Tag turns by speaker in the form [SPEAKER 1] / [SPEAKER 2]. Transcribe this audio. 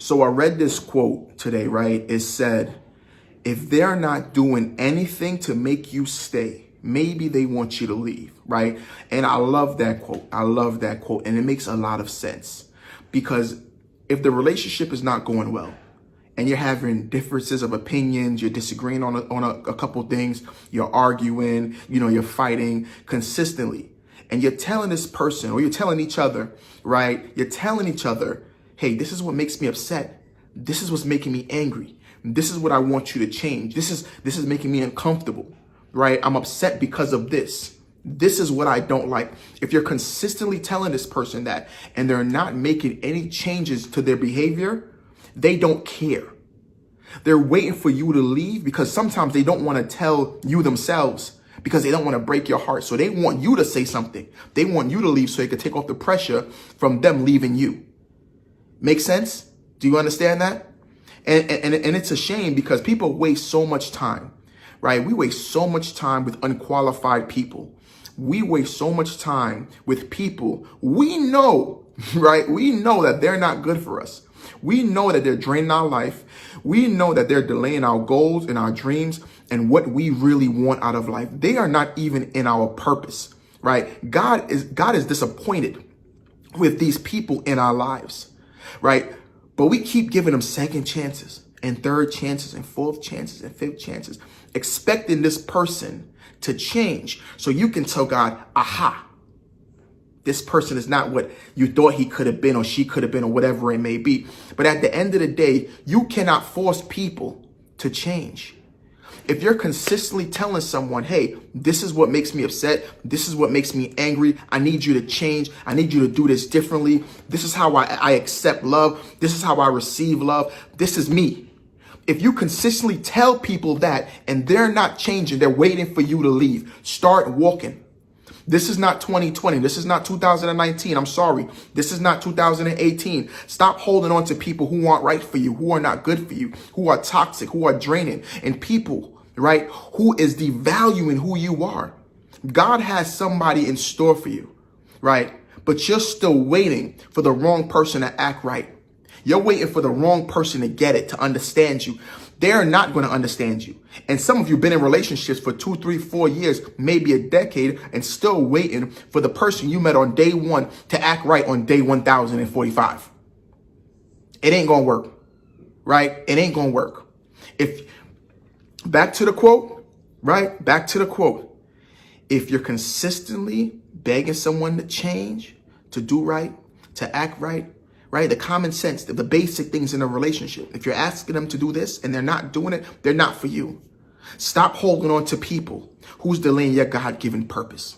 [SPEAKER 1] So I read this quote today, right? It said, if they're not doing anything to make you stay, maybe they want you to leave, right? And I love that quote. I love that quote. And it makes a lot of sense, because if the relationship is not going well and you're having differences of opinions, you're disagreeing on a couple things, you're arguing, you're fighting consistently, and you're telling this person, or you're telling each other, right? You're telling each other, hey, this is what makes me upset. This is what's making me angry. This is what I want you to change. This is making me uncomfortable, right? I'm upset because of this. This is what I don't like. If you're consistently telling this person that, and they're not making any changes to their behavior, they don't care. They're waiting for you to leave, because sometimes they don't want to tell you themselves, because they don't want to break your heart. So they want you to say something. They want you to leave so they can take off the pressure from them leaving you. Make sense? Do you understand that? And it's a shame, because people waste so much time, right? We waste so much time with unqualified people. We waste so much time with people we know, right? We know that they're not good for us. We know that they're draining our life. We know that they're delaying our goals and our dreams and what we really want out of life. They are not even in our purpose, right? God is disappointed with these people in our lives, right? But we keep giving them second chances and third chances and fourth chances and fifth chances, expecting this person to change. So you can tell God, aha, this person is not what you thought he could have been or she could have been or whatever it may be. But at the end of the day, you cannot force people to change. If you're consistently telling someone, hey, this is what makes me upset, this is what makes me angry, I need you to change, I need you to do this differently, this is how I accept love, this is how I receive love, this is me. If you consistently tell people that and they're not changing, they're waiting for you to leave, start walking. This is not 2020. This is not 2019. I'm sorry. This is not 2018. Stop holding on to people who aren't right for you, who are not good for you, who are toxic, who are draining, and people, right, who is devaluing who you are. God has somebody in store for you, right? But you're still waiting for the wrong person to act right. You're waiting for the wrong person to get it, to understand you. They're not going to understand you. And some of you have been in relationships for 2, 3, 4 years, maybe a decade, and still waiting for the person you met on day one to act right on day 1045. It ain't going to work, right? It ain't going to work. Back to the quote, right? Back to the quote. If you're consistently begging someone to change, to do right, to act right, right? The common sense, the basic things in a relationship. If you're asking them to do this and they're not doing it, they're not for you. Stop holding on to people who's delaying your God-given purpose.